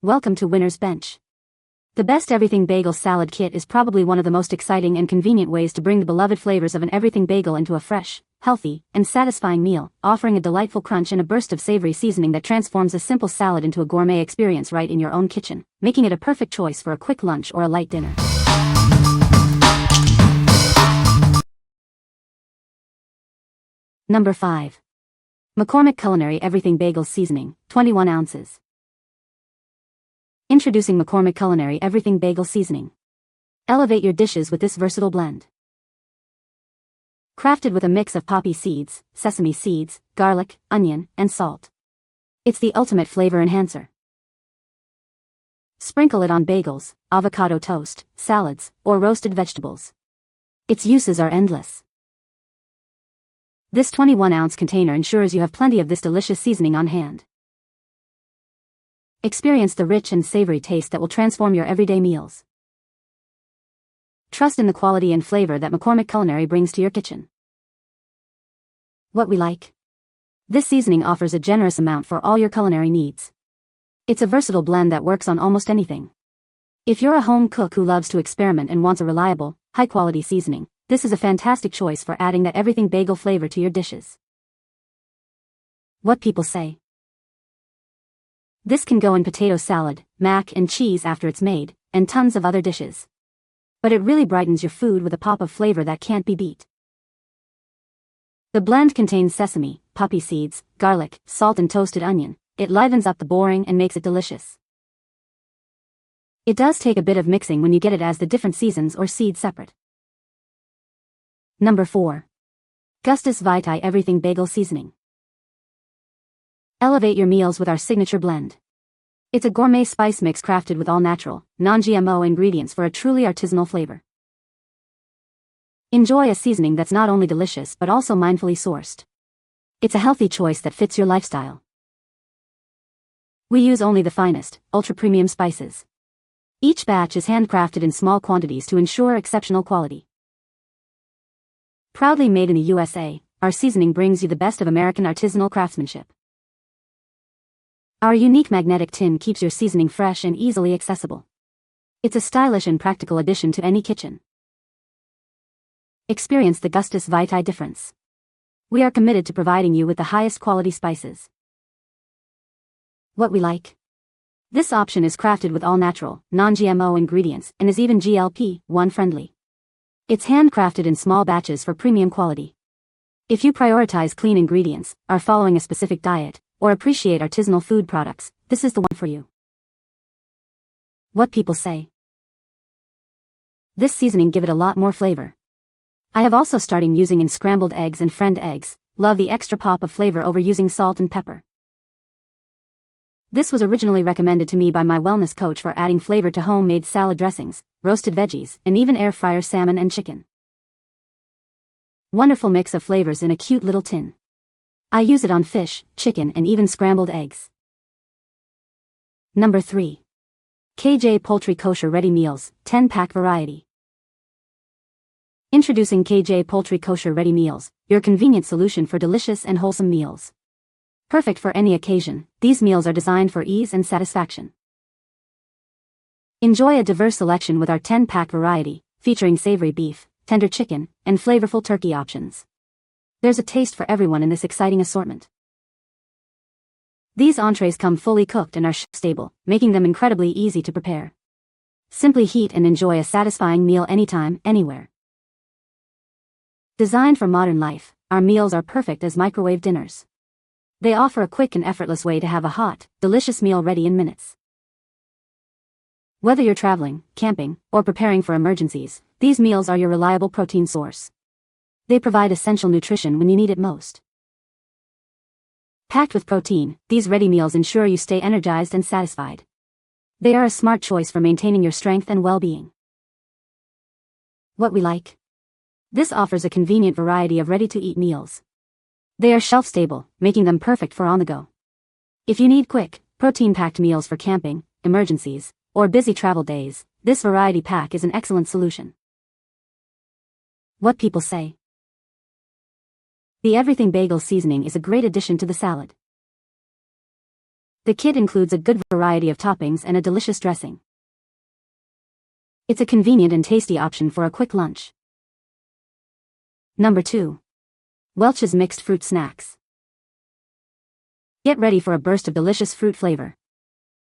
Welcome to Winner's Bench. The best Everything Bagel Salad Kit is probably one of the most exciting and convenient ways to bring the beloved flavors of an everything bagel into a fresh, healthy, and satisfying meal, offering a delightful crunch and a burst of savory seasoning that transforms a simple salad into a gourmet experience right in your own kitchen, making it a perfect choice for a quick lunch or a light dinner. Number 5. McCormick Culinary Everything Bagel Seasoning, 21 ounces. Introducing McCormick Culinary Everything Bagel Seasoning. Elevate your dishes with this versatile blend. Crafted with a mix of poppy seeds, sesame seeds, garlic, onion, and salt. It's the ultimate flavor enhancer. Sprinkle it on bagels, avocado toast, salads, or roasted vegetables. Its uses are endless. This 21-ounce container ensures you have plenty of this delicious seasoning on hand. Experience the rich and savory taste that will transform your everyday meals. Trust in the quality and flavor that McCormick Culinary brings to your kitchen. What we like. This seasoning offers a generous amount for all your culinary needs. It's a versatile blend that works on almost anything. If you're a home cook who loves to experiment and wants a reliable, high-quality seasoning, this is a fantastic choice for adding that everything bagel flavor to your dishes. What people say. This can go in potato salad, mac and cheese after it's made, and tons of other dishes. But it really brightens your food with a pop of flavor that can't be beat. The blend contains sesame, poppy seeds, garlic, salt and toasted onion. It livens up the boring and makes it delicious. It does take a bit of mixing when you get it as the different seasons or seeds separate. Number 4. Gustus Vitae Everything Bagel Seasoning. Elevate your meals with our signature blend. It's a gourmet spice mix crafted with all-natural, non-GMO ingredients for a truly artisanal flavor. Enjoy a seasoning that's not only delicious but also mindfully sourced. It's a healthy choice that fits your lifestyle. We use only the finest, ultra-premium spices. Each batch is handcrafted in small quantities to ensure exceptional quality. Proudly made in the USA, our seasoning brings you the best of American artisanal craftsmanship. Our unique magnetic tin keeps your seasoning fresh and easily accessible. It's a stylish and practical addition to any kitchen. Experience the Gustus Vitae difference. We are committed to providing you with the highest quality spices. What we like. This option is crafted with all-natural, non-GMO ingredients and is even GLP-1 friendly. It's handcrafted in small batches for premium quality. If you prioritize clean ingredients, are following a specific diet, or appreciate artisanal food products, this is the one for you. What people say. This seasoning give it a lot more flavor. I have also started using in scrambled eggs and fried eggs, love the extra pop of flavor over using salt and pepper. This was originally recommended to me by my wellness coach for adding flavor to homemade salad dressings, roasted veggies, and even air fryer salmon and chicken. Wonderful mix of flavors in a cute little tin. I use it on fish, chicken and even scrambled eggs. Number 3. KJ Poultry Kosher Ready Meals, 10-pack variety. Introducing KJ Poultry Kosher Ready Meals, your convenient solution for delicious and wholesome meals. Perfect for any occasion, these meals are designed for ease and satisfaction. Enjoy a diverse selection with our 10-pack variety, featuring savory beef, tender chicken, and flavorful turkey options. There's a taste for everyone in this exciting assortment. These entrees come fully cooked and are shelf-stable, making them incredibly easy to prepare. Simply heat and enjoy a satisfying meal anytime, anywhere. Designed for modern life, our meals are perfect as microwave dinners. They offer a quick and effortless way to have a hot, delicious meal ready in minutes. Whether you're traveling, camping, or preparing for emergencies, these meals are your reliable protein source. They provide essential nutrition when you need it most. Packed with protein, these ready meals ensure you stay energized and satisfied. They are a smart choice for maintaining your strength and well-being. What we like. This offers a convenient variety of ready-to-eat meals. They are shelf-stable, making them perfect for on-the-go. If you need quick, protein-packed meals for camping, emergencies, or busy travel days, this variety pack is an excellent solution. What people say. The Everything Bagel Seasoning is a great addition to the salad. The kit includes a good variety of toppings and a delicious dressing. It's a convenient and tasty option for a quick lunch. Number 2. WELCH'S Mixed Fruit Snacks. Get ready for a burst of delicious fruit flavor.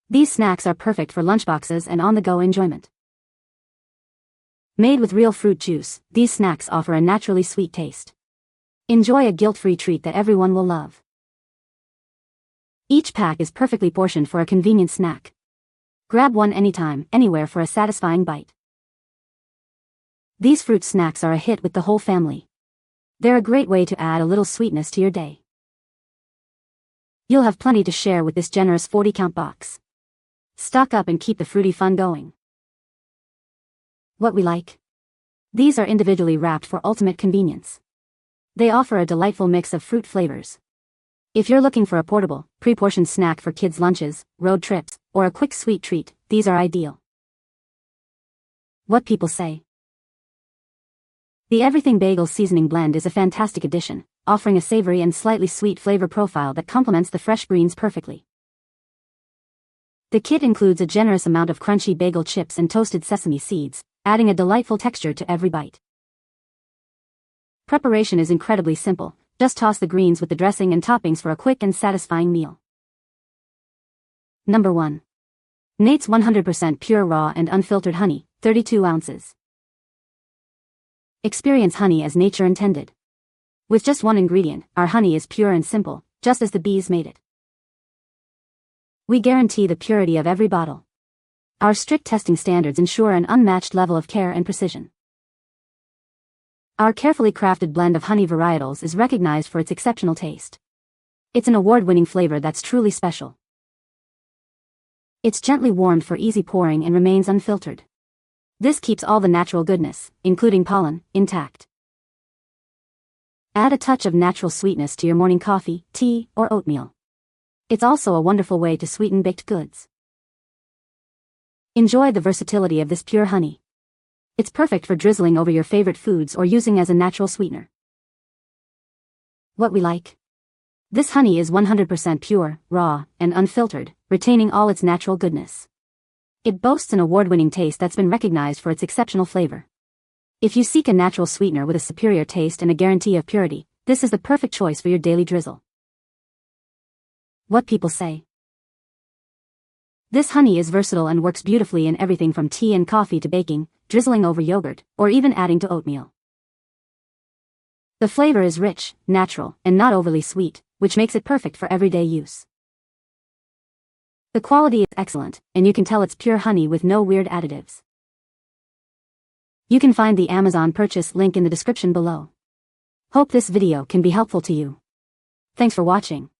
These snacks are perfect for lunchboxes and on-the-go enjoyment. Made with real fruit juice, these snacks offer a naturally sweet taste. Enjoy a guilt-free treat that everyone will love. Each pack is perfectly portioned for a convenient snack. Grab one anytime, anywhere for a satisfying bite. These fruit snacks are a hit with the whole family. They're a great way to add a little sweetness to your day. You'll have plenty to share with this generous 40-count box. Stock up and keep the fruity fun going. What we like. These are individually wrapped for ultimate convenience. They offer a delightful mix of fruit flavors. If you're looking for a portable, pre-portioned snack for kids' lunches, road trips, or a quick sweet treat, these are ideal. What people say. The Everything Bagel Seasoning Blend is a fantastic addition, offering a savory and slightly sweet flavor profile that complements the fresh greens perfectly. The kit includes a generous amount of crunchy bagel chips and toasted sesame seeds, adding a delightful texture to every bite. Preparation is incredibly simple, just toss the greens with the dressing and toppings for a quick and satisfying meal. Number 1. Nate's 100% pure raw and unfiltered honey, 32 ounces. Experience honey as nature intended. With just one ingredient, our honey is pure and simple, just as the bees made it. We guarantee the purity of every bottle. Our strict testing standards ensure an unmatched level of care and precision. Our carefully crafted blend of honey varietals is recognized for its exceptional taste. It's an award-winning flavor that's truly special. It's gently warmed for easy pouring and remains unfiltered. This keeps all the natural goodness, including pollen, intact. Add a touch of natural sweetness to your morning coffee, tea, or oatmeal. It's also a wonderful way to sweeten baked goods. Enjoy the versatility of this pure honey. It's perfect for drizzling over your favorite foods or using as a natural sweetener. What we like. This honey is 100% pure, raw, and unfiltered, retaining all its natural goodness. It boasts an award-winning taste that's been recognized for its exceptional flavor. If you seek a natural sweetener with a superior taste and a guarantee of purity, this is the perfect choice for your daily drizzle. What people say. This honey is versatile and works beautifully in everything from tea and coffee to baking, drizzling over yogurt, or even adding to oatmeal. The flavor is rich, natural, and not overly sweet, which makes it perfect for everyday use. The quality is excellent, and you can tell it's pure honey with no weird additives. You can find the Amazon purchase link in the description below. Hope this video can be helpful to you. Thanks for watching.